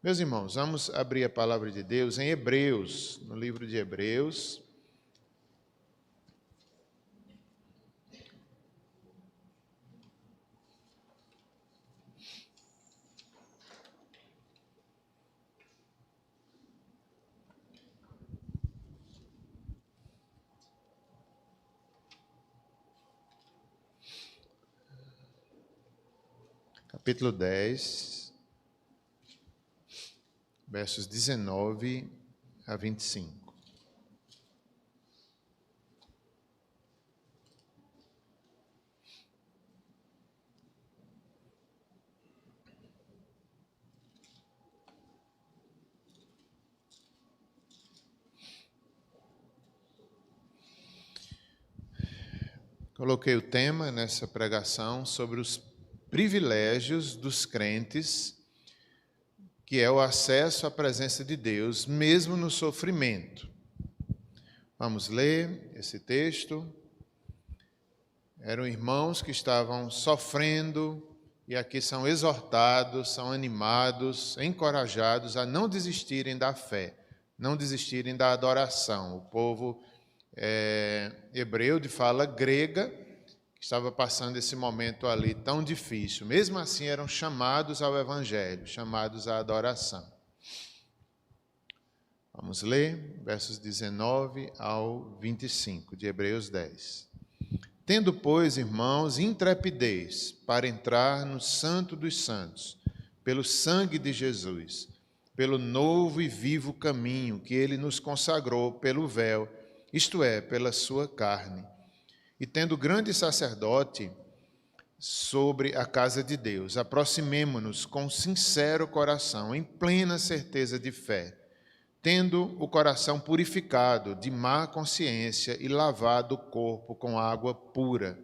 Meus irmãos, vamos abrir a palavra de Deus em Hebreus, no livro de Hebreus. Capítulo 10, versos 19 a 25. Coloquei o tema nessa pregação sobre os privilégios dos crentes, que é o acesso à presença de Deus, mesmo no sofrimento. Vamos ler esse texto. Eram irmãos que estavam sofrendo e aqui são exortados, são animados, encorajados a não desistirem da fé, não desistirem da adoração. O povo hebreu de fala grega estava passando esse momento ali tão difícil. Mesmo assim, eram chamados ao Evangelho, chamados à adoração. Vamos ler versos 19 ao 25 de Hebreus 10. Tendo, pois, irmãos, intrepidez para entrar no Santo dos Santos, pelo sangue de Jesus, pelo novo e vivo caminho que ele nos consagrou pelo véu, isto é, pela sua carne. E tendo grande sacerdote sobre a casa de Deus, aproximemo-nos com sincero coração, em plena certeza de fé, tendo o coração purificado de má consciência e lavado o corpo com água pura.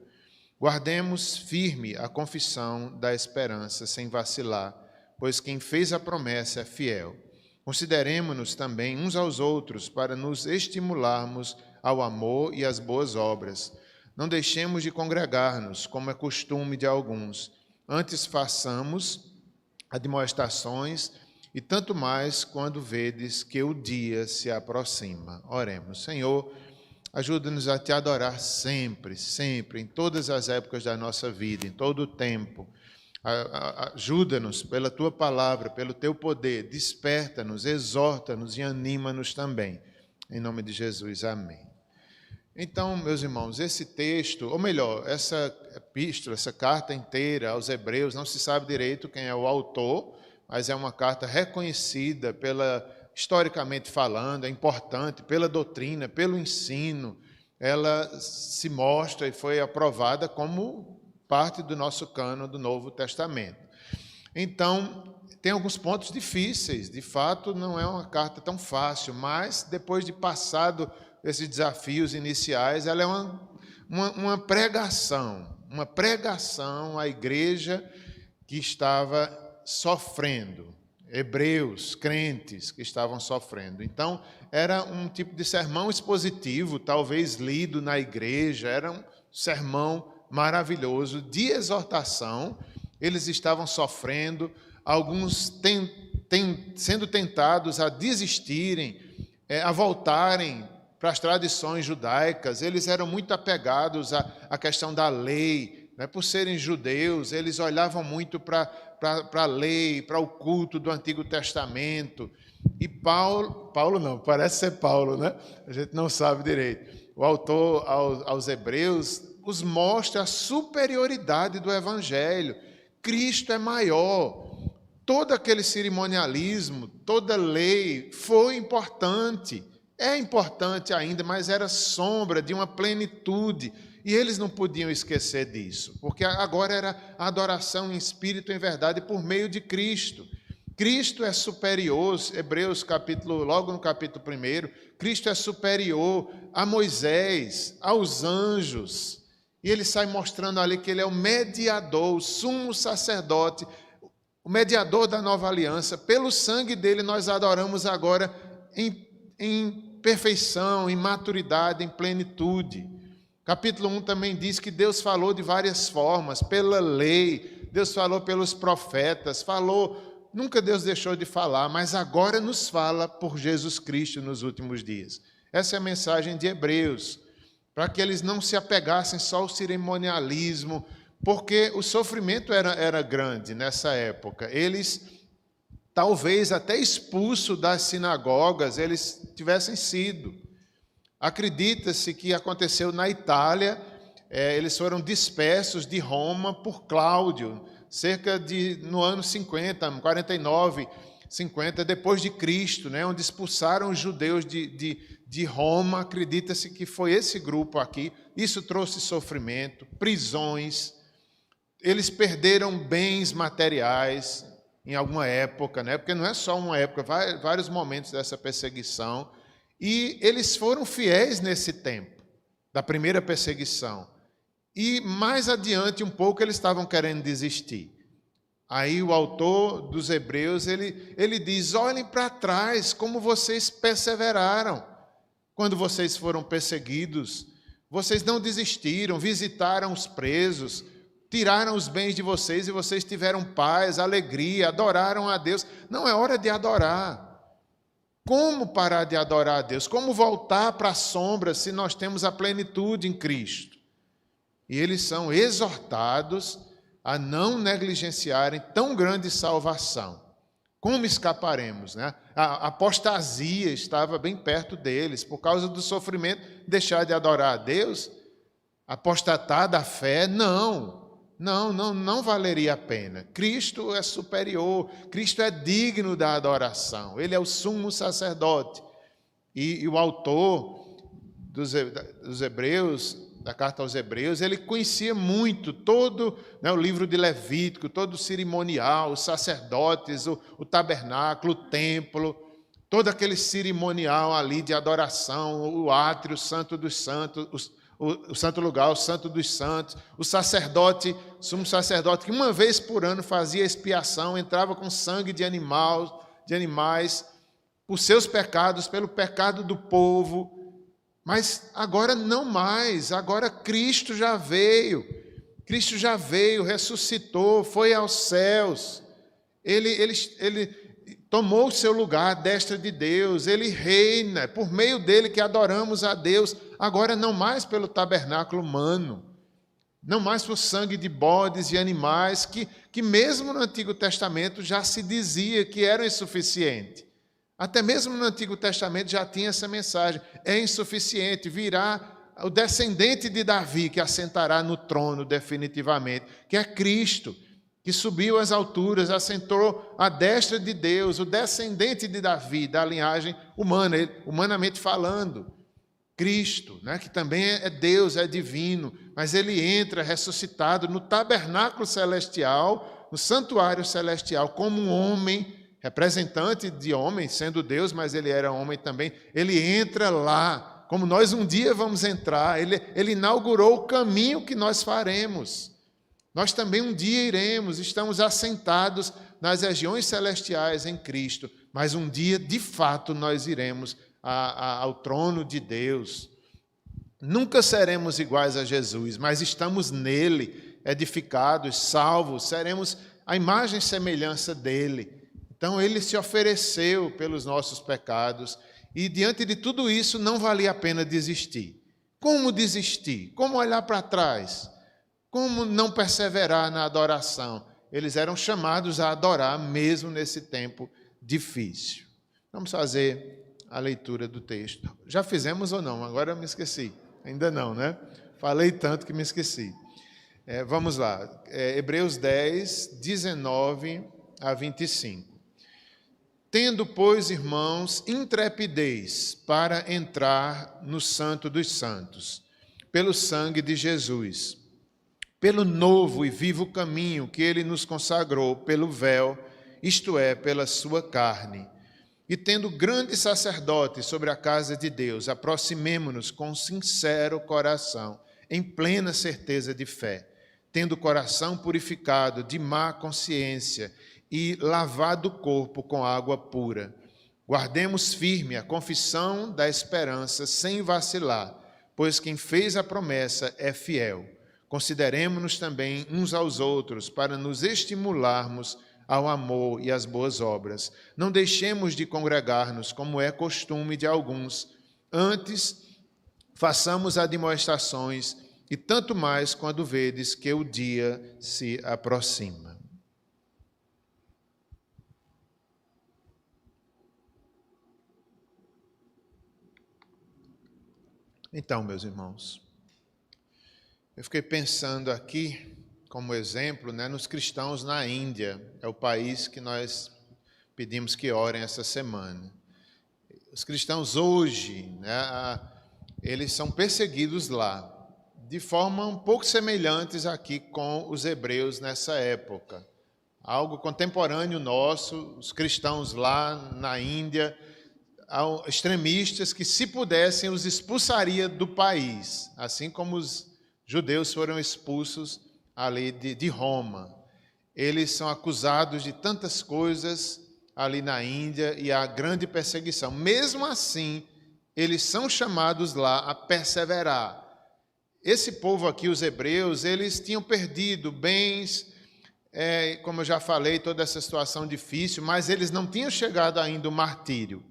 Guardemos firme a confissão da esperança sem vacilar, pois quem fez a promessa é fiel. Consideremo-nos também uns aos outros para nos estimularmos ao amor e às boas obras. Não deixemos de congregar-nos, como é costume de alguns. Antes façamos admoestações, e tanto mais quando vedes que o dia se aproxima. Oremos. Senhor, ajuda-nos a te adorar sempre, sempre, em todas as épocas da nossa vida, em todo o tempo. Ajuda-nos pela tua palavra, pelo teu poder. Desperta-nos, exorta-nos e anima-nos também. Em nome de Jesus, amém. Então, meus irmãos, esse texto, ou melhor, essa epístola, essa carta inteira aos Hebreus, não se sabe direito quem é o autor, mas é uma carta reconhecida historicamente falando, é importante pela doutrina, pelo ensino. Ela se mostra e foi aprovada como parte do nosso cânon do Novo Testamento. Então, tem alguns pontos difíceis, de fato não é uma carta tão fácil, mas depois de passado esses desafios iniciais, ela é uma pregação à igreja que estava sofrendo, hebreus, crentes que estavam sofrendo. Então, era um tipo de sermão expositivo, talvez lido na igreja, era um sermão maravilhoso de exortação. Eles estavam sofrendo, alguns sendo tentados a desistirem, a voltarem para as tradições judaicas. Eles eram muito apegados à questão da lei, né? Por serem judeus, eles olhavam muito para a lei, para o culto do Antigo Testamento. E Paulo não, parece ser Paulo, né? A gente não sabe direito. O autor aos Hebreus os mostra a superioridade do Evangelho. Cristo é maior. Todo aquele cerimonialismo, toda lei foi importante. É importante ainda, mas era sombra de uma plenitude. E eles não podiam esquecer disso, porque agora era a adoração em espírito e em verdade por meio de Cristo. Cristo é superior, Hebreus logo no capítulo 1, Cristo é superior a Moisés, aos anjos. E ele sai mostrando ali que ele é o mediador, o sumo sacerdote, o mediador da nova aliança. Pelo sangue dele nós adoramos agora em perfeição, em maturidade, em plenitude. Capítulo 1 também diz que Deus falou de várias formas, pela lei, Deus falou pelos profetas, falou nunca Deus deixou de falar, mas agora nos fala por Jesus Cristo nos últimos dias. Essa é a mensagem de Hebreus, para que eles não se apegassem só ao cerimonialismo, porque o sofrimento era grande nessa época. Eles, talvez até expulsos das sinagogas, eles tivessem sido. Acredita-se que aconteceu na Itália, eles foram dispersos de Roma por Cláudio, no ano 50, 49, 50 depois de Cristo, né, onde expulsaram os judeus de Roma. Acredita-se que foi esse grupo aqui. Isso trouxe sofrimento, prisões. Eles perderam bens materiais em alguma época, né, porque não é só uma época, vários momentos dessa perseguição. E eles foram fiéis nesse tempo da primeira perseguição. E mais adiante um pouco eles estavam querendo desistir. Aí o autor dos Hebreus, ele diz: olhem para trás como vocês perseveraram. Quando vocês foram perseguidos, vocês não desistiram, visitaram os presos, tiraram os bens de vocês e vocês tiveram paz, alegria, adoraram a Deus. Não é hora de adorar. Como parar de adorar a Deus? Como voltar para a sombra se nós temos a plenitude em Cristo? E eles são exortados a não negligenciarem tão grande salvação. Como escaparemos, né? A apostasia estava bem perto deles, por causa do sofrimento, deixar de adorar a Deus, apostatar da fé, não valeria a pena. Cristo é superior, Cristo é digno da adoração, Ele é o sumo sacerdote. E o autor dos Hebreus, da carta aos Hebreus, ele conhecia muito todo, né, o livro de Levítico, todo o cerimonial, os sacerdotes, o tabernáculo, o templo, todo aquele cerimonial ali de adoração, o átrio, o santo dos santos, o santo lugar, o santo dos santos, o sacerdote, sumo sacerdote, que uma vez por ano fazia expiação, entrava com sangue de animais, por seus pecados, pelo pecado do povo. Mas agora não mais, agora Cristo já veio, ressuscitou, foi aos céus, ele tomou o seu lugar à destra de Deus, ele reina, é por meio dele que adoramos a Deus, agora não mais pelo tabernáculo humano, não mais por sangue de bodes e animais, que mesmo no Antigo Testamento já se dizia que eram insuficientes. Até mesmo no Antigo Testamento já tinha essa mensagem: é insuficiente, virá o descendente de Davi que assentará no trono definitivamente, que é Cristo, que subiu às alturas, assentou à destra de Deus, o descendente de Davi, da linhagem humana, humanamente falando. Cristo, né, que também é Deus, é divino, mas ele entra ressuscitado no tabernáculo celestial, no santuário celestial, como um homem, representante de homem, sendo Deus, mas ele era homem também. Ele entra lá, como nós um dia vamos entrar. Ele inaugurou o caminho que nós faremos. Nós também um dia iremos, estamos assentados nas regiões celestiais em Cristo, mas um dia, de fato, nós iremos ao trono de Deus. Nunca seremos iguais a Jesus, mas estamos nele, edificados, salvos, seremos a imagem e semelhança dele. Então, ele se ofereceu pelos nossos pecados e, diante de tudo isso, não valia a pena desistir. Como desistir? Como olhar para trás? Como não perseverar na adoração? Eles eram chamados a adorar mesmo nesse tempo difícil. Vamos fazer a leitura do texto. Já fizemos ou não? Agora eu me esqueci. Ainda não, né? Falei tanto que me esqueci. Vamos lá. Hebreus 10, 19 a 25. Tendo, pois, irmãos, intrepidez para entrar no Santo dos Santos, pelo sangue de Jesus, pelo novo e vivo caminho que ele nos consagrou pelo véu, isto é, pela sua carne. E tendo grande sacerdote sobre a casa de Deus, aproximemo-nos com sincero coração, em plena certeza de fé, tendo o coração purificado de má consciência e lavado o corpo com água pura. Guardemos firme a confissão da esperança sem vacilar, pois quem fez a promessa é fiel. Consideremo-nos também uns aos outros para nos estimularmos ao amor e às boas obras. Não deixemos de congregar-nos, como é costume de alguns. Antes, façamos admoestações, e tanto mais quando vedes que o dia se aproxima. Então, meus irmãos, eu fiquei pensando aqui, como exemplo, nos cristãos na Índia. É o país que nós pedimos que orem essa semana. Os cristãos hoje, eles são perseguidos lá, de forma um pouco semelhantes aqui com os hebreus nessa época. Algo contemporâneo nosso, os cristãos lá na Índia, extremistas que, se pudessem, os expulsaria do país, assim como os judeus foram expulsos ali de Roma. Eles são acusados de tantas coisas ali na Índia e há grande perseguição. Mesmo assim, eles são chamados lá a perseverar. Esse povo aqui, os hebreus, eles tinham perdido bens, como eu já falei, toda essa situação difícil, mas eles não tinham chegado ainda ao martírio.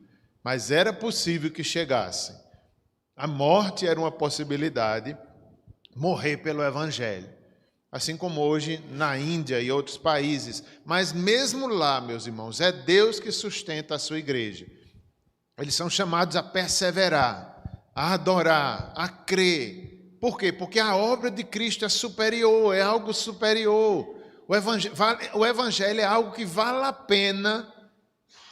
Mas era possível que chegassem. A morte era uma possibilidade, morrer pelo Evangelho. Assim como hoje na Índia e outros países. Mas mesmo lá, meus irmãos, é Deus que sustenta a sua igreja. Eles são chamados a perseverar, a adorar, a crer. Por quê? Porque a obra de Cristo é superior, é algo superior. O Evangelho é algo que vale a pena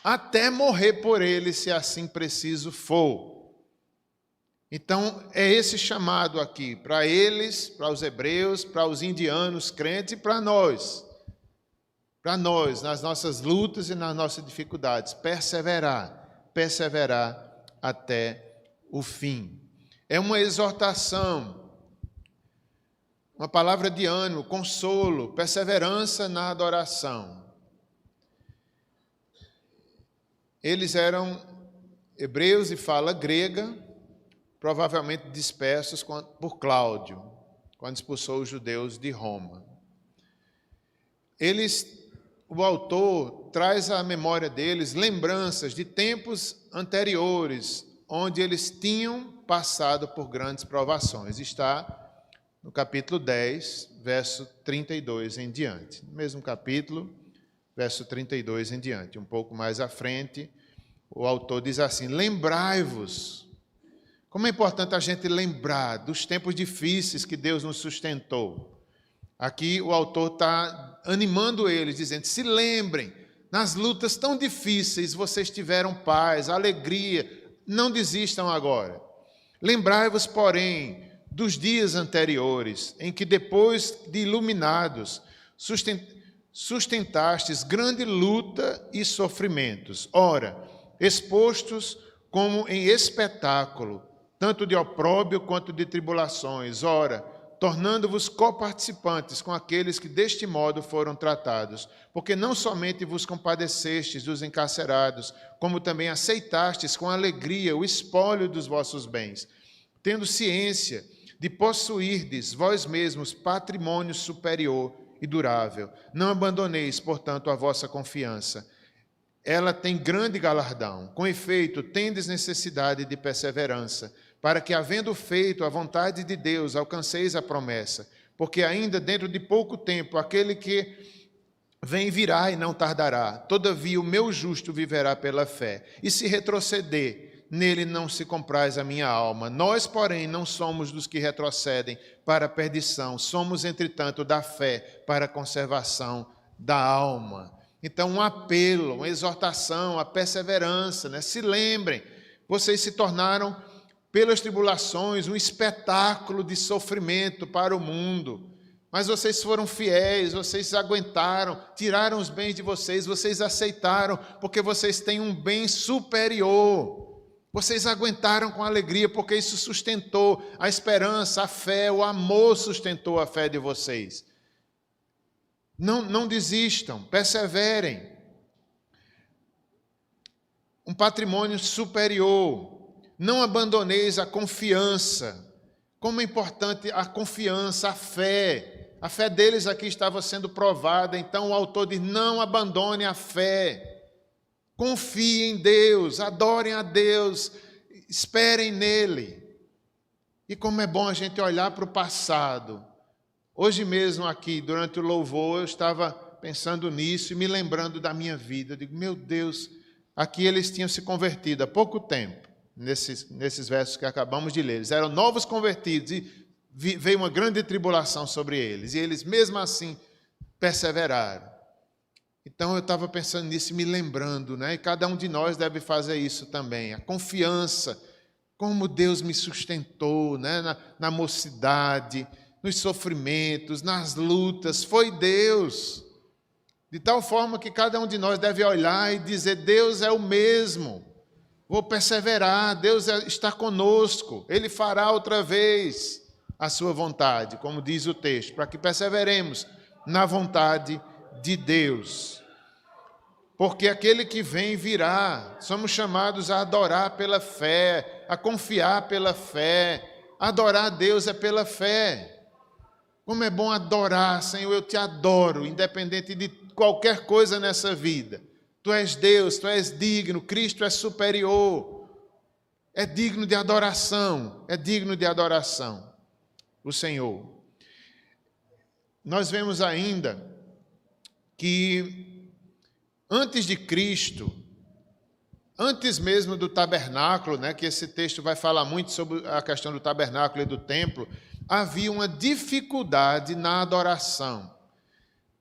até morrer por ele, se assim preciso for. Então, é esse chamado aqui, para eles, para os hebreus, para os indianos crentes e para nós. Para nós, nas nossas lutas e nas nossas dificuldades, perseverar até o fim. É uma exortação, uma palavra de ânimo, consolo, perseverança na adoração. Eles eram hebreus de fala grega, provavelmente dispersos por Cláudio, quando expulsou os judeus de Roma. O autor traz à memória deles lembranças de tempos anteriores, onde eles tinham passado por grandes provações. Está no capítulo 10, verso 32 em diante. No mesmo capítulo, verso 32 em diante. Um pouco mais à frente, o autor diz assim: lembrai-vos. Como é importante a gente lembrar dos tempos difíceis que Deus nos sustentou. Aqui o autor está animando eles, dizendo: se lembrem, nas lutas tão difíceis vocês tiveram paz, alegria, não desistam agora. Lembrai-vos, porém, dos dias anteriores, em que depois de iluminados, sustentastes grande luta e sofrimentos. Ora, expostos como em espetáculo, tanto de opróbrio quanto de tribulações. Ora, tornando-vos coparticipantes com aqueles que deste modo foram tratados, porque não somente vos compadecestes dos encarcerados, como também aceitastes com alegria o espólio dos vossos bens, tendo ciência de possuirdes vós mesmos patrimônio superior e durável. Não abandoneis, portanto, a vossa confiança. Ela tem grande galardão. Com efeito, tendes necessidade de perseverança, para que, havendo feito a vontade de Deus, alcanceis a promessa. Porque ainda dentro de pouco tempo, aquele que vem virá e não tardará. Todavia, o meu justo viverá pela fé. E se retroceder, nele não se compraz a minha alma. Nós, porém, não somos dos que retrocedem para a perdição. Somos, entretanto, da fé para a conservação da alma. Então, um apelo, uma exortação, a perseverança, Se lembrem, vocês se tornaram, pelas tribulações, um espetáculo de sofrimento para o mundo. Mas vocês foram fiéis, vocês aguentaram, tiraram os bens de vocês, vocês aceitaram, porque vocês têm um bem superior. Vocês aguentaram com alegria, porque isso sustentou a esperança, a fé, o amor sustentou a fé de vocês. Não desistam, perseverem. Um patrimônio superior. Não abandoneis a confiança. Como é importante a confiança, a fé A fé deles aqui estava sendo provada, então o autor diz: não abandone a fé, confiem em Deus, adorem a Deus, esperem nele. E como é bom a gente olhar para o passado. Hoje mesmo aqui, durante o louvor, eu estava pensando nisso e me lembrando da minha vida. Eu digo, meu Deus, aqui eles tinham se convertido há pouco tempo, nesses versos que acabamos de ler. Eles eram novos convertidos e veio uma grande tribulação sobre eles. E eles, mesmo assim, perseveraram. Então, eu estava pensando nisso e me lembrando, né? E cada um de nós deve fazer isso também. A confiança, como Deus me sustentou, né? Na mocidade, nos sofrimentos, nas lutas, foi Deus. De tal forma que cada um de nós deve olhar e dizer, Deus é o mesmo, vou perseverar, Deus está conosco, Ele fará outra vez a sua vontade, como diz o texto, para que perseveremos na vontade de Deus. Porque aquele que vem virá, somos chamados a adorar pela fé, a confiar pela fé, adorar a Deus é pela fé. Como é bom adorar, Senhor, eu te adoro, independente de qualquer coisa nessa vida. Tu és Deus, tu és digno, Cristo é superior. É digno de adoração, é digno de adoração o Senhor. Nós vemos ainda que antes de Cristo, antes mesmo do tabernáculo, né, que esse texto vai falar muito sobre a questão do tabernáculo e do templo, havia uma dificuldade na adoração.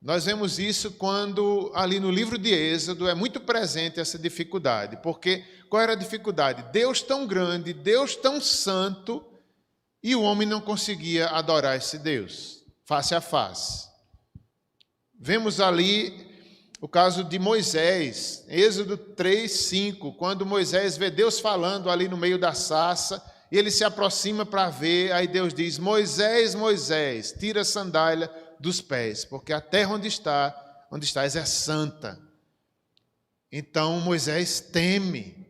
Nós vemos isso quando, ali no livro de Êxodo, é muito presente essa dificuldade. Porque qual era a dificuldade? Deus tão grande, Deus tão santo, e o homem não conseguia adorar esse Deus, face a face. Vemos ali o caso de Moisés, Êxodo 3:5, quando Moisés vê Deus falando ali no meio da sarça, e ele se aproxima para ver, aí Deus diz, Moisés, Moisés, tira a sandália dos pés, porque a terra onde estás é santa. Então Moisés teme.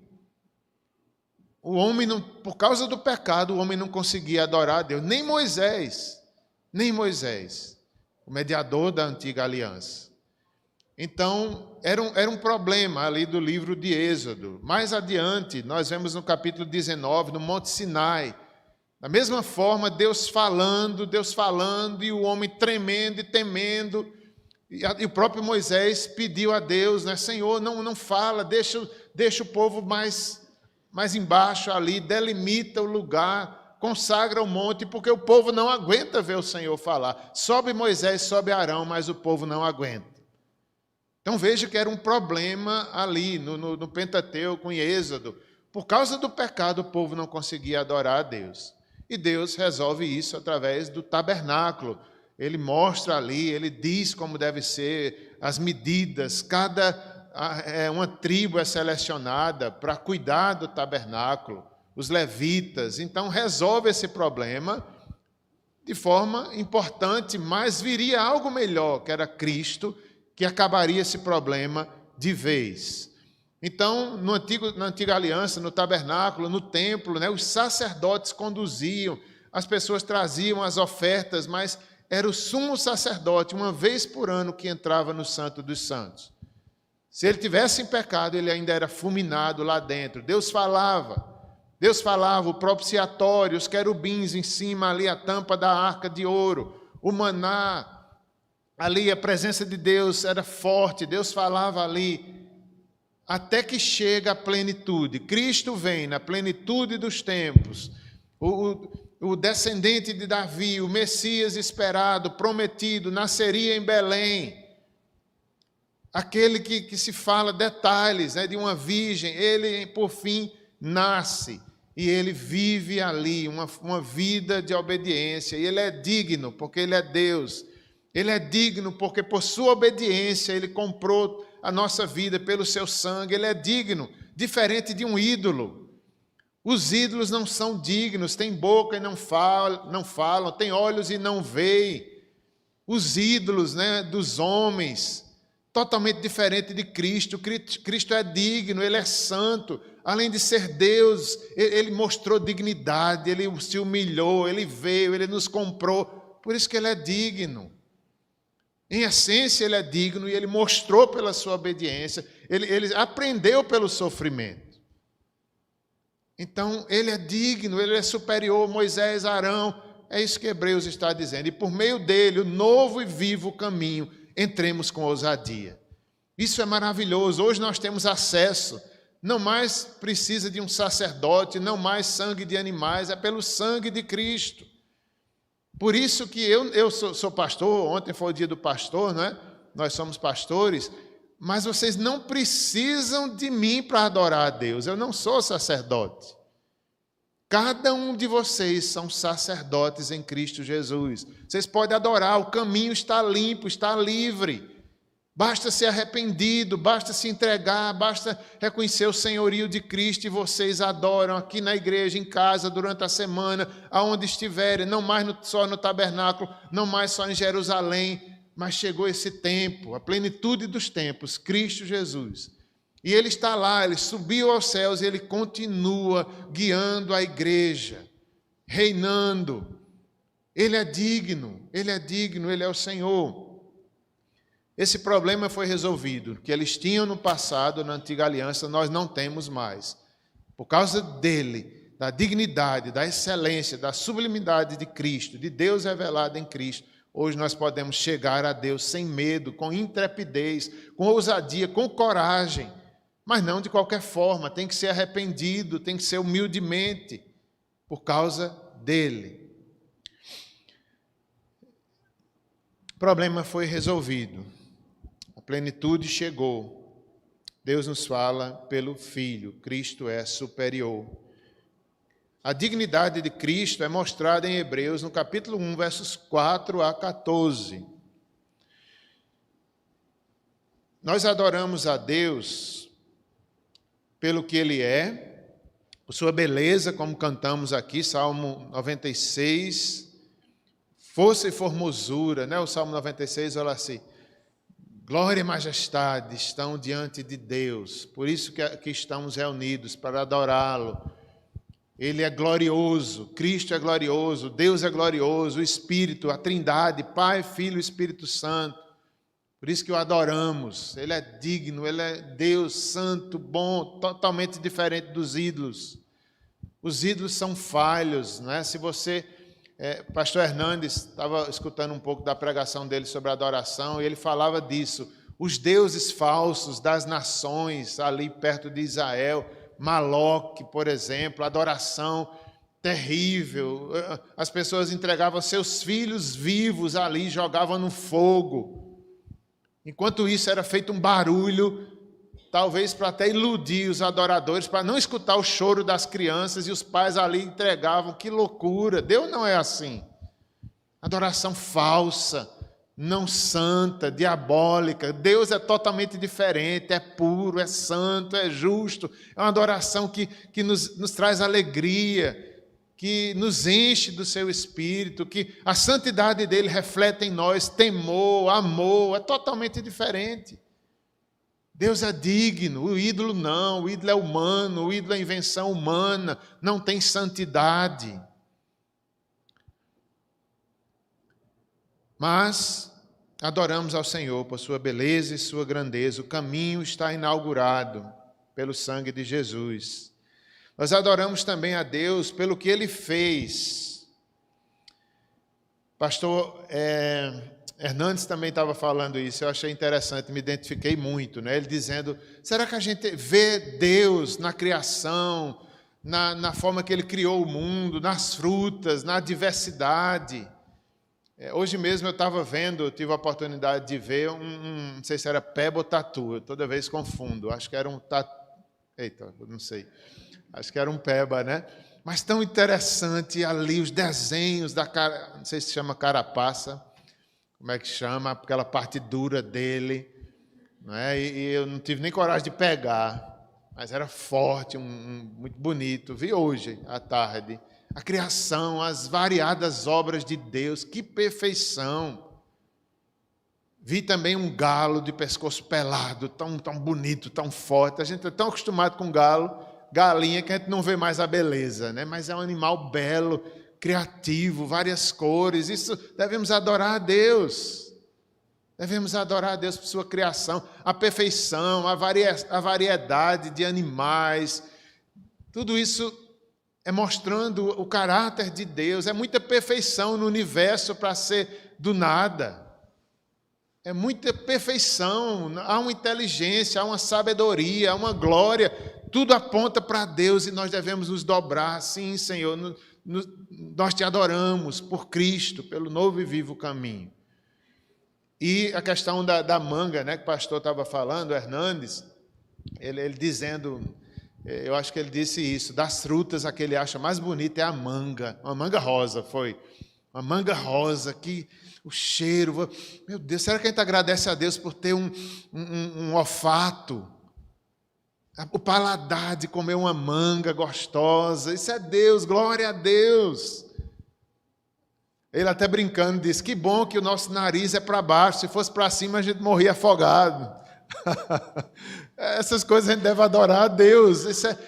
O homem, não, por causa do pecado, o homem não conseguia adorar a Deus, nem Moisés, o mediador da antiga aliança. Então, era um problema ali do livro de Êxodo. Mais adiante, nós vemos no capítulo 19, no Monte Sinai, da mesma forma, Deus falando, e o homem tremendo e temendo, e o próprio Moisés pediu a Deus, né, Senhor, não fala, deixa o povo mais embaixo ali, delimita o lugar, consagra o monte, porque o povo não aguenta ver o Senhor falar. Sobe Moisés, sobe Arão, mas o povo não aguenta. Então veja que era um problema ali no Pentateuco, em Êxodo. Por causa do pecado, o povo não conseguia adorar a Deus. E Deus resolve isso através do tabernáculo. Ele mostra ali, ele diz como deve ser as medidas. Uma tribo é selecionada para cuidar do tabernáculo, os levitas. Então resolve esse problema de forma importante, mas viria algo melhor, que era Cristo, que acabaria esse problema de vez. Então, na antiga aliança, no tabernáculo, no templo, né, os sacerdotes conduziam, as pessoas traziam as ofertas, mas era o sumo sacerdote, uma vez por ano, que entrava no Santo dos Santos. Se ele tivesse em pecado, ele ainda era fulminado lá dentro. Deus falava, o propiciatório, os querubins em cima, ali a tampa da arca de ouro, o maná. Ali a presença de Deus era forte, Deus falava ali, até que chega a plenitude. Cristo vem na plenitude dos tempos, o descendente de Davi, o Messias esperado, prometido, nasceria em Belém. Aquele que se fala detalhes, né, de uma virgem, ele por fim nasce e ele vive ali uma vida de obediência, e ele é digno porque ele é Deus. Ele é digno porque por sua obediência ele comprou a nossa vida pelo seu sangue. Ele é digno, diferente de um ídolo. Os ídolos não são dignos, têm boca e não falam, têm olhos e não veem. Os ídolos, né, dos homens, totalmente diferente de Cristo. Cristo é digno, ele é santo. Além de ser Deus, ele mostrou dignidade, ele se humilhou, ele veio, ele nos comprou. Por isso que ele é digno. Em essência, ele é digno e ele mostrou pela sua obediência, ele aprendeu pelo sofrimento. Então, ele é digno, ele é superior, Moisés, Arão, é isso que Hebreus está dizendo. E por meio dele, o novo e vivo caminho, entremos com ousadia. Isso é maravilhoso. Hoje nós temos acesso. Não mais precisa de um sacerdote, não mais sangue de animais, é pelo sangue de Cristo. Por isso que eu sou pastor, ontem foi o dia do pastor, não é? Nós somos pastores, mas vocês não precisam de mim para adorar a Deus. Eu não sou sacerdote. Cada um de vocês são sacerdotes em Cristo Jesus. Vocês podem adorar, o caminho está limpo, está livre. Basta ser arrependido, basta se entregar, basta reconhecer o senhorio de Cristo e vocês adoram aqui na igreja, em casa, durante a semana, aonde estiverem, não mais só no tabernáculo, não mais só em Jerusalém, mas chegou esse tempo, a plenitude dos tempos, Cristo Jesus. E Ele está lá, Ele subiu aos céus e Ele continua guiando a igreja, reinando. Ele é digno, Ele é o Senhor. Esse problema foi resolvido, que eles tinham no passado, na antiga aliança, nós não temos mais. Por causa dele, da dignidade, da excelência, da sublimidade de Cristo, de Deus revelado em Cristo, hoje nós podemos chegar a Deus sem medo, com intrepidez, com ousadia, com coragem, mas não de qualquer forma, tem que ser arrependido, tem que ser humildemente, por causa dele. O problema foi resolvido. A plenitude chegou. Deus nos fala pelo Filho. Cristo é superior. A dignidade de Cristo é mostrada em Hebreus, no capítulo 1, versos 4 a 14. Nós adoramos a Deus pelo que Ele é, por sua beleza, como cantamos aqui, Salmo 96, força e formosura, né? O Salmo 96 fala assim, glória e majestade estão diante de Deus, por isso que aqui estamos reunidos, para adorá-lo. Ele é glorioso, Cristo é glorioso, Deus é glorioso, o Espírito, a Trindade, Pai, Filho e Espírito Santo. Por isso que o adoramos, Ele é digno, Ele é Deus santo, bom, totalmente diferente dos ídolos. Os ídolos são falhos, né? Se você... Pastor Hernandes, estava escutando um pouco da pregação dele sobre a adoração, e ele falava disso. Os deuses falsos das nações, ali perto de Israel, Maloque, por exemplo, adoração terrível. As pessoas entregavam seus filhos vivos ali, jogavam no fogo. Enquanto isso era feito um barulho, talvez para até iludir os adoradores, para não escutar o choro das crianças, e os pais ali entregavam. Que loucura! Deus não é assim. Adoração falsa, não santa, diabólica. Deus é totalmente diferente, é puro, é santo, é justo. É uma adoração que nos traz alegria, que nos enche do seu Espírito, que a santidade dele reflete em nós temor, amor, é totalmente diferente. Deus é digno, o ídolo não, o ídolo é humano, o ídolo é invenção humana, não tem santidade. Mas adoramos ao Senhor por sua beleza e sua grandeza, o caminho está inaugurado pelo sangue de Jesus. Nós adoramos também a Deus pelo que Ele fez. Pastor Hernandes também estava falando isso, eu achei interessante, me identifiquei muito, né? Ele dizendo, será que a gente vê Deus na criação, na forma que Ele criou o mundo, nas frutas, na diversidade? Hoje mesmo eu estava vendo, eu tive a oportunidade de ver não sei se era peba ou tatu, eu toda vez confundo, acho que era um tatu, não sei, acho que era um peba, né? Mas tão interessante ali os desenhos não sei se chama carapaça, como é que chama, aquela parte dura dele, não é? E eu não tive nem coragem de pegar, mas era forte, muito bonito. Vi hoje à tarde a criação, as variadas obras de Deus, que perfeição. Vi também um galo de pescoço pelado, tão bonito, tão forte. A gente é tão acostumado com galo, galinha, que a gente não vê mais a beleza, né? Mas é um animal belo, criativo, várias cores. Isso devemos adorar a Deus. Devemos adorar a Deus por sua criação, a perfeição, a variedade de animais. Tudo isso é mostrando o caráter de Deus. É muita perfeição no universo para ser do nada. É muita perfeição. Há uma inteligência, há uma sabedoria, há uma glória. Tudo aponta para Deus e nós devemos nos dobrar. Sim, Senhor, nós te adoramos por Cristo, pelo novo e vivo caminho. E a questão da manga, né, que o pastor estava falando, o Hernandes, ele dizendo, eu acho que ele disse isso, das frutas a que ele acha mais bonita é a manga, uma manga rosa, foi. Uma manga rosa, que o cheiro, meu Deus, será que a gente agradece a Deus por ter um olfato? O paladar de comer uma manga gostosa, isso é Deus, glória a Deus. Ele até brincando disse, que bom que o nosso nariz é para baixo, se fosse para cima a gente morria afogado. Essas coisas a gente deve adorar a Deus,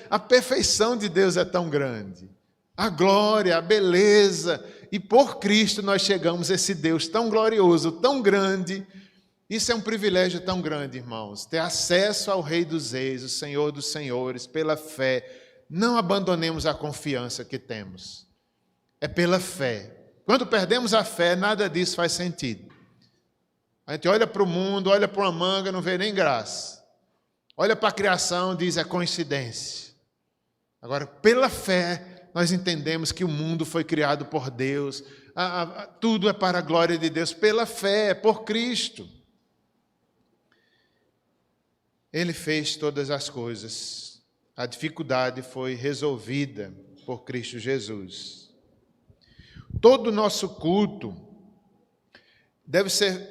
a perfeição de Deus é tão grande. A glória, a beleza, e por Cristo nós chegamos a esse Deus tão glorioso, tão grande. Isso é um privilégio tão grande, irmãos, ter acesso ao Rei dos Reis, o Senhor dos Senhores, pela fé. Não abandonemos a confiança que temos, é pela fé. Quando perdemos a fé, nada disso faz sentido. A gente olha para o mundo, olha para uma manga, não vê nem graça. Olha para a criação, diz, é coincidência. Agora, pela fé, nós entendemos que o mundo foi criado por Deus. Tudo é para a glória de Deus, pela fé, por Cristo. Ele fez todas as coisas. A dificuldade foi resolvida por Cristo Jesus. Todo o nosso culto deve ser,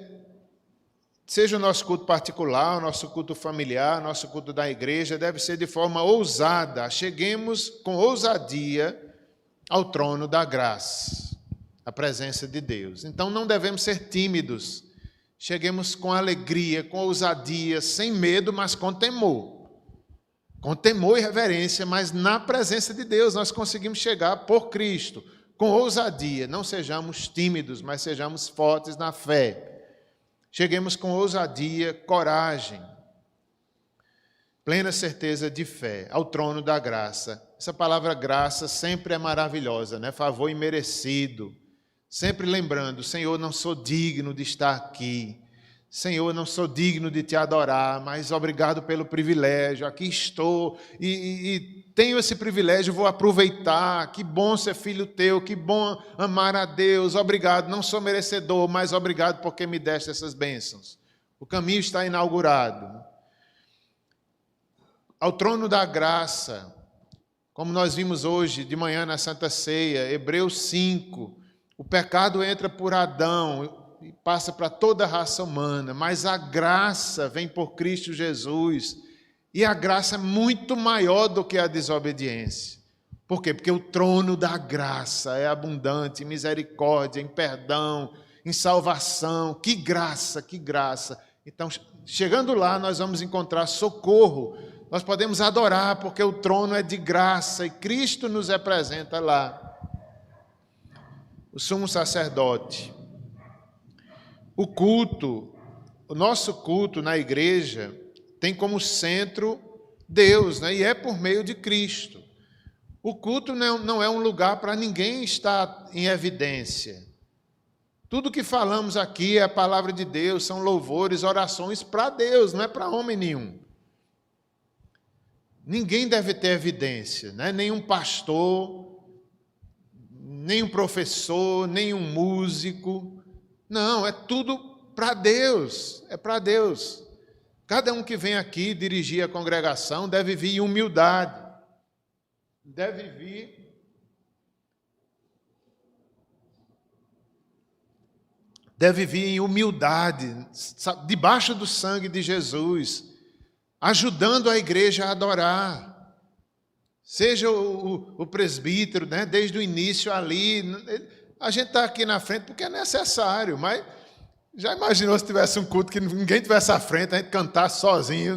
seja o nosso culto particular, o nosso culto familiar, o nosso culto da igreja, deve ser de forma ousada. Cheguemos com ousadia ao trono da graça, a presença de Deus. Então não devemos ser tímidos. Cheguemos com alegria, com ousadia, sem medo, mas com temor. Com temor e reverência, mas na presença de Deus nós conseguimos chegar por Cristo. Com ousadia, não sejamos tímidos, mas sejamos fortes na fé. Cheguemos com ousadia, coragem, plena certeza de fé, ao trono da graça. Essa palavra graça sempre é maravilhosa, né? Favor imerecido. Sempre lembrando, Senhor, não sou digno de estar aqui. Senhor, não sou digno de te adorar, mas obrigado pelo privilégio. Aqui estou e tenho esse privilégio, vou aproveitar. Que bom ser filho teu, que bom amar a Deus. Obrigado, não sou merecedor, mas obrigado porque me deste essas bênçãos. O caminho está inaugurado. Ao trono da graça, como nós vimos hoje de manhã na Santa Ceia, Hebreus 5, o pecado entra por Adão e passa para toda a raça humana, mas a graça vem por Cristo Jesus, e a graça é muito maior do que a desobediência. Por quê? Porque o trono da graça é abundante em misericórdia, em perdão, em salvação. Que graça, que graça. Então, chegando lá, nós vamos encontrar socorro. Nós podemos adorar, porque o trono é de graça, e Cristo nos representa lá. O sumo sacerdote. O culto, o nosso culto na igreja tem como centro Deus, né? E é por meio de Cristo. O culto não é um lugar para ninguém estar em evidência. Tudo que falamos aqui é a palavra de Deus, são louvores, orações para Deus, não é para homem nenhum. Ninguém deve ter evidência, né? Nenhum pastor, nenhum professor, nenhum músico. Não, é tudo para Deus, é para Deus. Cada um que vem aqui dirigir a congregação deve vir em humildade, deve vir em humildade, debaixo do sangue de Jesus, ajudando a igreja a adorar. Seja o presbítero, né, desde o início ali. A gente está aqui na frente porque é necessário, mas já imaginou se tivesse um culto que ninguém tivesse à frente, a gente cantasse sozinho,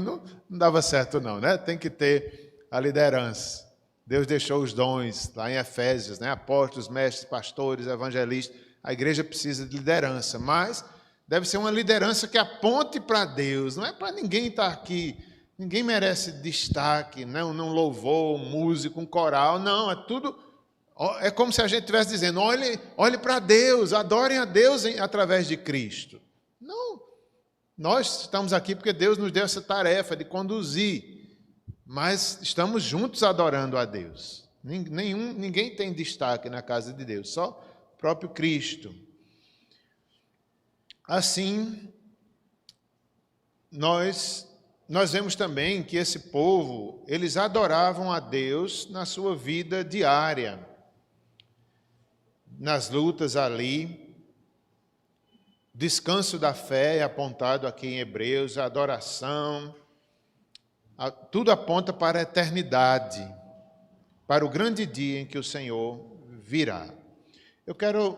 não dava certo não, né? Tem que ter a liderança. Deus deixou os dons lá em Efésios, né? Apóstolos, mestres, pastores, evangelistas. A igreja precisa de liderança, mas Deve ser uma liderança que aponte para Deus. Não é para ninguém estar aqui. Ninguém merece destaque, não louvor, um músico, um coral. Não, é tudo... É como se a gente estivesse dizendo, olhe para Deus, adorem a Deus através de Cristo. Não, nós estamos aqui porque Deus nos deu essa tarefa de conduzir, mas estamos juntos adorando a Deus. Ninguém tem destaque na casa de Deus, só o próprio Cristo. Assim, nós vemos também que esse povo, eles adoravam a Deus na sua vida diária, nas lutas ali. Descanso da fé é apontado aqui em Hebreus, a adoração, tudo aponta para a eternidade, para o grande dia em que o Senhor virá. Eu quero,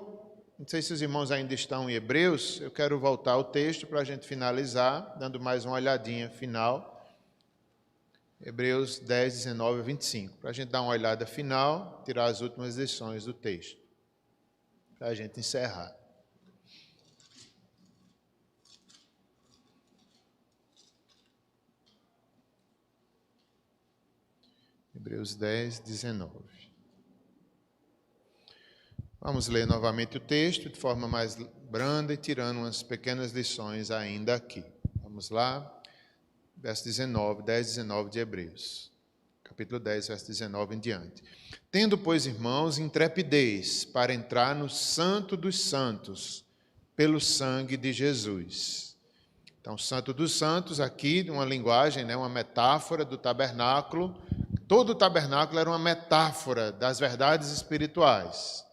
não sei se os irmãos ainda estão em Hebreus, eu quero voltar ao texto para a gente finalizar, dando mais uma olhadinha final. Hebreus 10, 19 a 25, para a gente dar uma olhada final, tirar as últimas lições do texto, para a gente encerrar. Hebreus 10, 19. Vamos ler novamente o texto de forma mais branda e tirando umas pequenas lições ainda aqui. Vamos lá, verso 19, 10, 19 de Hebreus. Capítulo 10, verso 19 em diante. Tendo, pois, irmãos, intrepidez para entrar no Santo dos Santos, pelo sangue de Jesus. Então, Santo dos Santos, aqui, uma linguagem, uma metáfora do tabernáculo. Todo o tabernáculo era uma metáfora das verdades espirituais.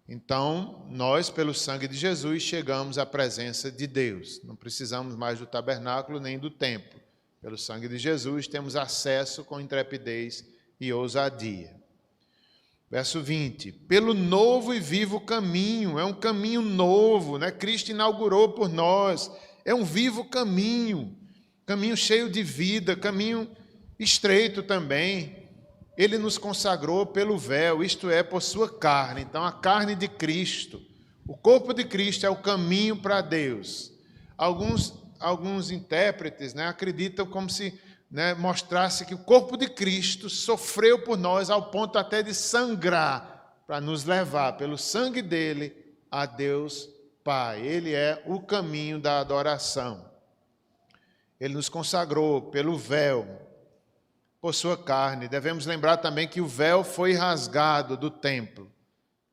Então, nós, pelo sangue de Jesus, chegamos à presença de Deus. Não precisamos mais do tabernáculo nem do templo. Pelo sangue de Jesus, temos acesso com intrepidez e ousadia. Verso 20. Pelo novo e vivo caminho. É um caminho novo, Cristo inaugurou por nós. É um vivo caminho. Caminho cheio de vida, caminho estreito também. Ele nos consagrou pelo véu, isto é, por sua carne. Então, a carne de Cristo, o corpo de Cristo é o caminho para Deus. Alguns intérpretes acreditam como se mostrasse que o corpo de Cristo sofreu por nós ao ponto até de sangrar, para nos levar pelo sangue dele a Deus Pai. Ele é o caminho da adoração. Ele nos consagrou pelo véu, por sua carne. Devemos lembrar também que o véu foi rasgado do templo.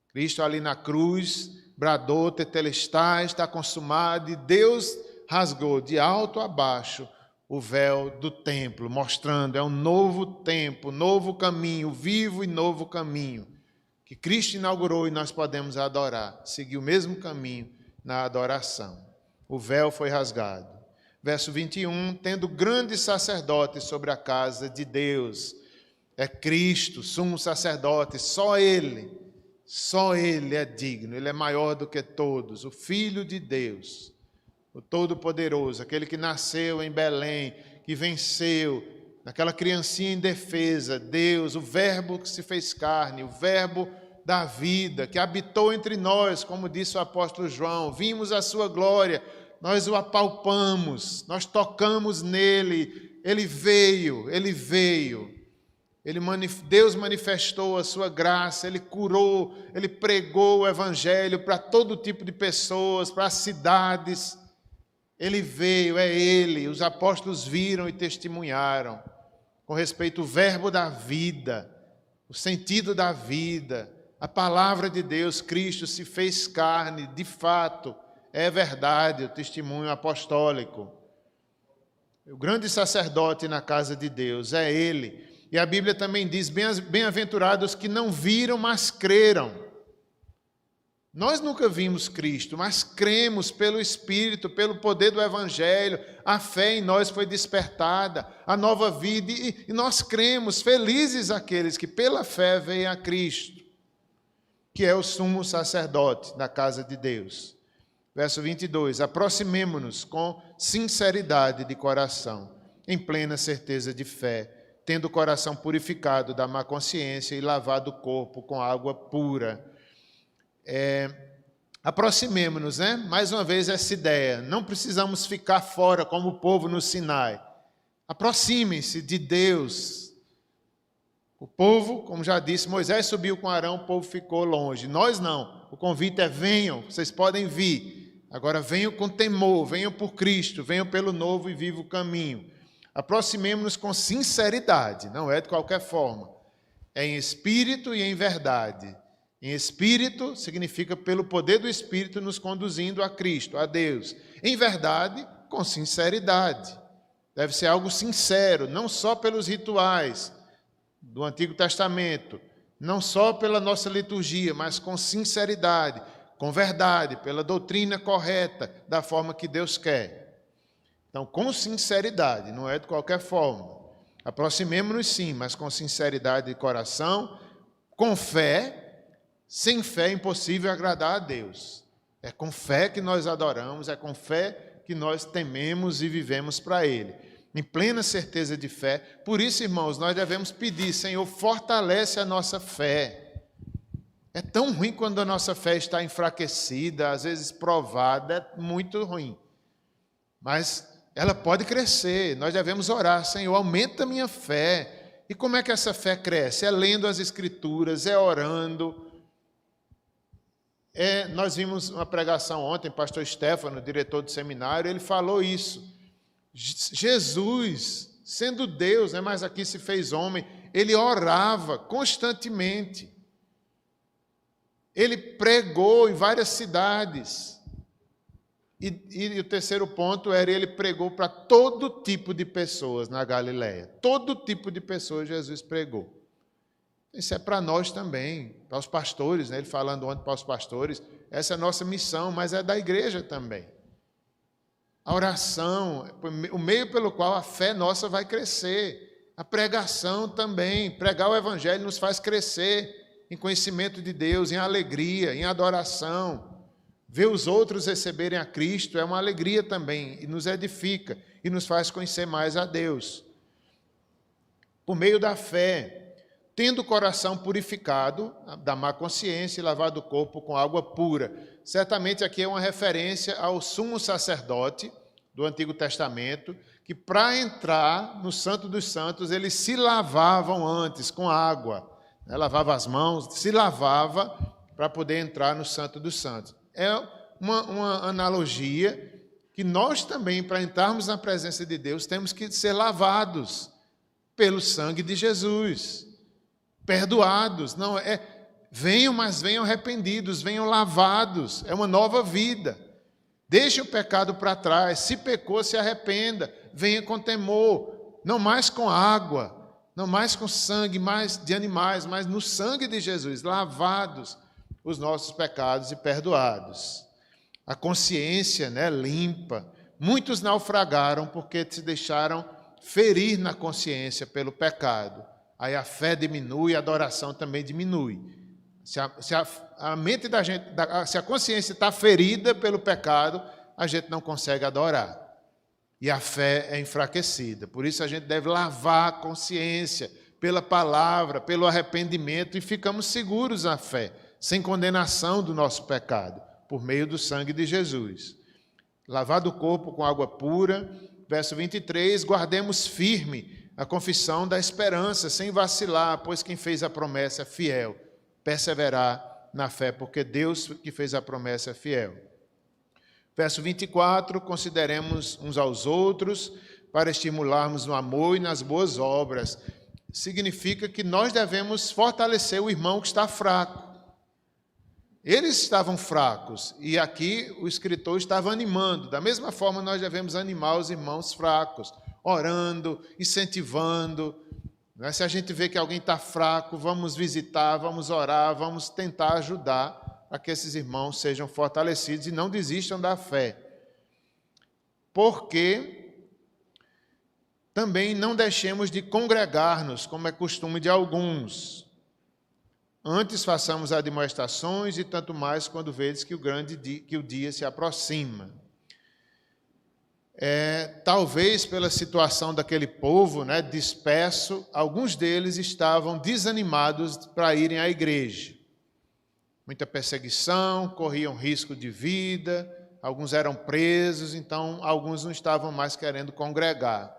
Cristo ali na cruz bradou, tetelestai, está consumado, e Deus rasgou de alto a baixo o véu do templo, mostrando, é um novo tempo, novo caminho, vivo e novo caminho, que Cristo inaugurou e nós podemos adorar, seguir o mesmo caminho na adoração. O véu foi rasgado. Verso 21, tendo grande sacerdote sobre a casa de Deus, é Cristo, sumo sacerdote, só Ele é digno, Ele é maior do que todos, o Filho de Deus, o Todo-Poderoso, aquele que nasceu em Belém, que venceu, naquela criancinha indefesa, Deus, o Verbo que se fez carne, o Verbo da vida, que habitou entre nós, como disse o apóstolo João, vimos a sua glória, nós o apalpamos, nós tocamos nele, ele veio, Deus manifestou a sua graça, ele curou, ele pregou o evangelho para todo tipo de pessoas, para as cidades, ele veio, é ele, os apóstolos viram e testemunharam, com respeito ao verbo da vida, o sentido da vida, a palavra de Deus, Cristo se fez carne, de fato, é verdade, o testemunho apostólico. O grande sacerdote na casa de Deus é Ele. E a Bíblia também diz, bem-aventurados que não viram, mas creram. Nós nunca vimos Cristo, mas cremos pelo Espírito, pelo poder do Evangelho. A fé em nós foi despertada, a nova vida, e nós cremos, felizes aqueles que pela fé veem a Cristo, que é o sumo sacerdote da casa de Deus. Verso 22, aproximemo-nos com sinceridade de coração, em plena certeza de fé, tendo o coração purificado da má consciência e lavado o corpo com água pura. Aproximemo-nos, né? Mais uma vez essa ideia. Não precisamos ficar fora como o povo no Sinai. Aproximem-se de Deus. O povo, como já disse, Moisés subiu com Arão, o povo ficou longe. Nós não. O convite é: venham, vocês podem vir. Agora venham com temor, venham por Cristo, venham pelo novo e vivo caminho. Aproximemo-nos com sinceridade, não é de qualquer forma. É em espírito e em verdade. Em espírito significa pelo poder do Espírito nos conduzindo a Cristo, a Deus. Em verdade, com sinceridade. Deve ser algo sincero, não só pelos rituais do Antigo Testamento, não só pela nossa liturgia, mas com sinceridade, com verdade, pela doutrina correta, da forma que Deus quer. Então, com sinceridade, não é de qualquer forma. Aproximemo-nos sim, mas com sinceridade de coração, com fé. Sem fé é impossível agradar a Deus. É com fé que nós adoramos, é com fé que nós tememos e vivemos para Ele. Em plena certeza de fé. Por isso, irmãos, nós devemos pedir: Senhor, fortalece a nossa fé. É tão ruim quando a nossa fé está enfraquecida, às vezes provada, é muito ruim. Mas ela pode crescer, nós devemos orar: Senhor, aumenta a minha fé. E como é que essa fé cresce? É lendo as Escrituras, é orando. Nós vimos uma pregação ontem, pastor Stefano, diretor do seminário, ele falou isso. Jesus, sendo Deus, mas aqui se fez homem, ele orava constantemente. Ele pregou em várias cidades. E o terceiro ponto era: ele pregou para todo tipo de pessoas na Galileia. Todo tipo de pessoas Jesus pregou. Isso é para nós também, para os pastores, ele falando ontem para os pastores, essa é a nossa missão, mas é da igreja também. A oração, o meio pelo qual a fé nossa vai crescer. A pregação também, pregar o evangelho nos faz crescer em conhecimento de Deus, em alegria, em adoração. Ver os outros receberem a Cristo é uma alegria também, e nos edifica, e nos faz conhecer mais a Deus. Por meio da fé, tendo o coração purificado da má consciência e lavado o corpo com água pura. Certamente aqui é uma referência ao sumo sacerdote do Antigo Testamento, que para entrar no Santo dos Santos, eles se lavavam antes com água. Lavava as mãos, se lavava para poder entrar no Santo dos Santos. É uma analogia que nós também, para entrarmos na presença de Deus, temos que ser lavados pelo sangue de Jesus. Perdoados, não venham, mas venham arrependidos, venham lavados, é uma nova vida. Deixe o pecado para trás, se pecou, se arrependa, venha com temor, não mais com água, não mais com sangue mais de animais, mas no sangue de Jesus, lavados os nossos pecados e perdoados. A consciência, limpa. Muitos naufragaram porque se deixaram ferir na consciência pelo pecado. Aí a fé diminui, a adoração também diminui. Se a mente da gente, se a consciência está ferida pelo pecado, a gente não consegue adorar. E a fé é enfraquecida. Por isso a gente deve lavar a consciência pela palavra, pelo arrependimento, e ficamos seguros na fé, sem condenação do nosso pecado, por meio do sangue de Jesus. Lavado o corpo com água pura. Verso 23, guardemos firme a confissão da esperança, sem vacilar, pois quem fez a promessa é fiel. Perseverar na fé, porque Deus que fez a promessa é fiel. Verso 24, consideremos uns aos outros para estimularmos no amor e nas boas obras. Significa que nós devemos fortalecer o irmão que está fraco. Eles estavam fracos e aqui o escritor estava animando. Da mesma forma, nós devemos animar os irmãos fracos, orando, incentivando. Se a gente vê que alguém está fraco, vamos visitar, vamos orar, vamos tentar ajudar a que esses irmãos sejam fortalecidos e não desistam da fé. Porque também não deixemos de congregar-nos, como é costume de alguns. Antes façamos admoestações e tanto mais quando vedes que o dia se aproxima. Talvez pela situação daquele povo, disperso, alguns deles estavam desanimados para irem à igreja. muita perseguição, corriam risco de vida, alguns eram presos, então alguns não estavam mais querendo congregar.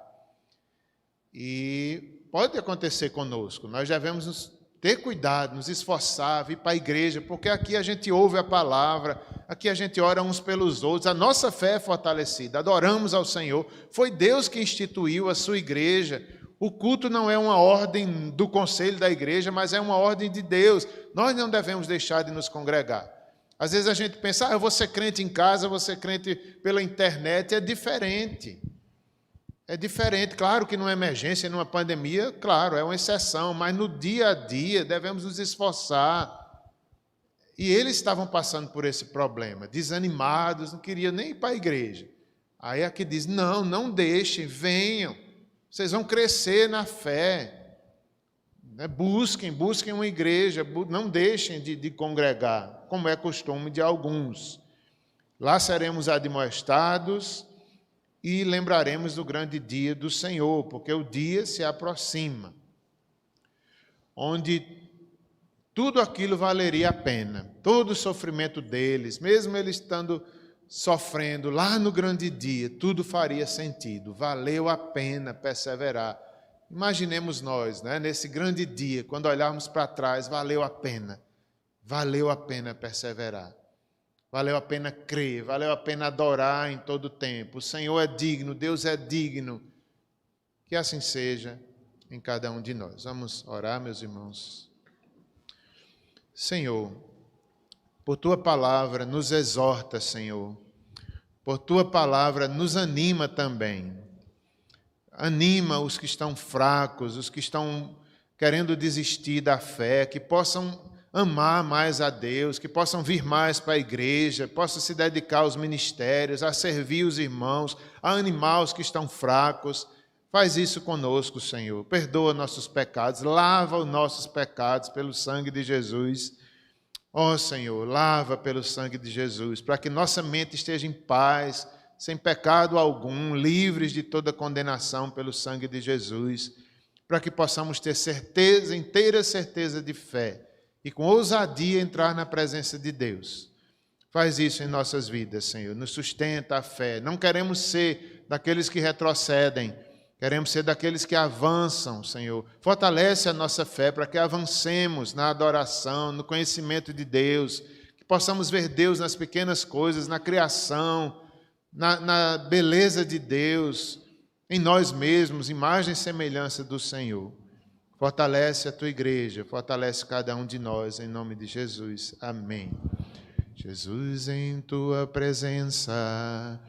E pode acontecer conosco, nós devemos ter cuidado, nos esforçar, vir para a igreja, porque aqui a gente ouve a palavra, aqui a gente ora uns pelos outros, a nossa fé é fortalecida, adoramos ao Senhor, foi Deus que instituiu a sua igreja. O culto não é uma ordem do conselho da igreja, mas é uma ordem de Deus. Nós não devemos deixar de nos congregar. Às vezes a gente pensa, eu vou ser crente em casa, eu vou ser crente pela internet. É diferente. É diferente. Claro que numa emergência, numa pandemia, claro, é uma exceção. Mas no dia a dia devemos nos esforçar. E eles estavam passando por esse problema, desanimados, não queriam nem ir para a igreja. Aí aqui diz, não deixem, venham. Vocês vão crescer na fé, busquem uma igreja, não deixem de congregar, como é costume de alguns. Lá seremos admoestados e lembraremos do grande dia do Senhor, porque o dia se aproxima, onde tudo aquilo valeria a pena, todo o sofrimento deles, mesmo eles estando sofrendo lá no grande dia, tudo faria sentido, valeu a pena perseverar. Imaginemos nós, nesse grande dia, quando olharmos para trás, valeu a pena perseverar, valeu a pena crer, valeu a pena adorar em todo o tempo. O Senhor é digno, Deus é digno, que assim seja em cada um de nós. Vamos orar, meus irmãos. Senhor, por Tua palavra nos exorta, Senhor. Por Tua palavra nos anima também. Anima os que estão fracos, os que estão querendo desistir da fé, que possam amar mais a Deus, que possam vir mais para a igreja, possam se dedicar aos ministérios, a servir os irmãos, a animar os que estão fracos. Faz isso conosco, Senhor. Perdoa nossos pecados, lava os nossos pecados pelo sangue de Jesus. Ó Senhor, lava pelo sangue de Jesus, para que nossa mente esteja em paz, sem pecado algum, livres de toda condenação pelo sangue de Jesus, para que possamos ter certeza, inteira certeza de fé, e com ousadia entrar na presença de Deus. Faz isso em nossas vidas, Senhor, nos sustenta a fé. Não queremos ser daqueles que retrocedem, queremos ser daqueles que avançam, Senhor. Fortalece a nossa fé para que avancemos na adoração, no conhecimento de Deus, que possamos ver Deus nas pequenas coisas, na criação, na beleza de Deus, em nós mesmos, imagem e semelhança do Senhor. Fortalece a Tua igreja, fortalece cada um de nós, em nome de Jesus. Amém. Jesus, em Tua presença,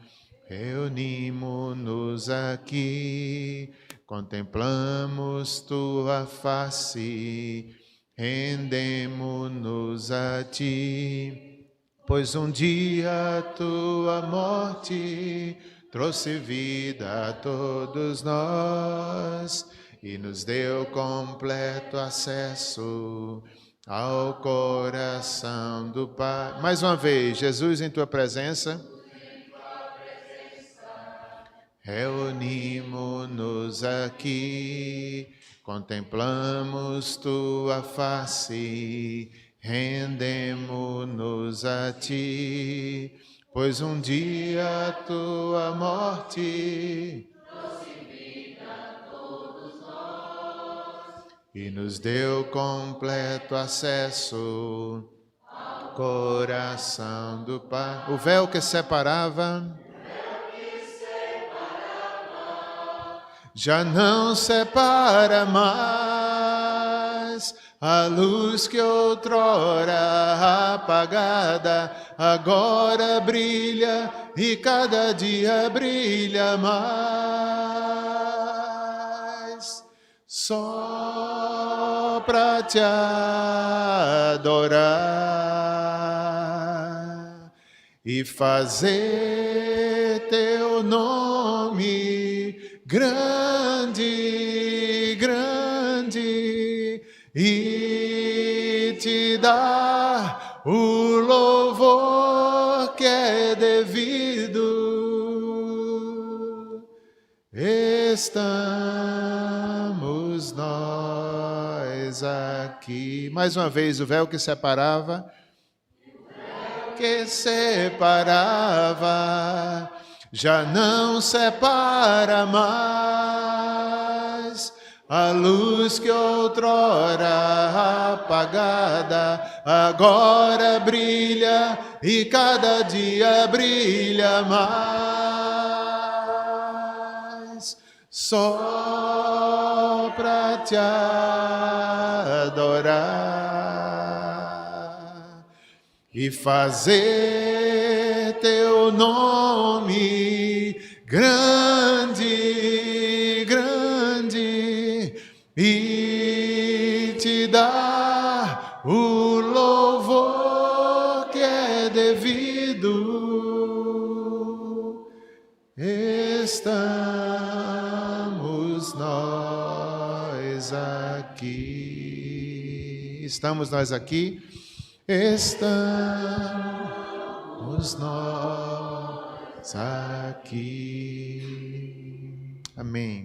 reunimos-nos aqui, contemplamos Tua face, rendemo-nos a Ti, pois um dia a Tua morte trouxe vida a todos nós e nos deu completo acesso ao coração do Pai. Mais uma vez, Jesus, em Tua presença, reunimos-nos aqui, contemplamos Tua face, rendemo-nos a Ti, pois um dia a Tua morte trouxe vida a todos nós e nos deu completo acesso ao coração do Pai. O véu que separava já não separa mais, a luz que outrora apagada agora brilha e cada dia brilha mais. Só para Te adorar e fazer Teu nome grande, grande, e Te dar o louvor que é devido. Estamos nós aqui. Mais uma vez, o véu que separava que separava, já não separa mais. A luz que outrora apagada, agora brilha e cada dia brilha mais. Só pra te adorar e fazer teu nome grande, grande, e te dar o louvor que é devido. Estamos nós aqui. Estamos nós aqui. Estamos nós aqui. Amém.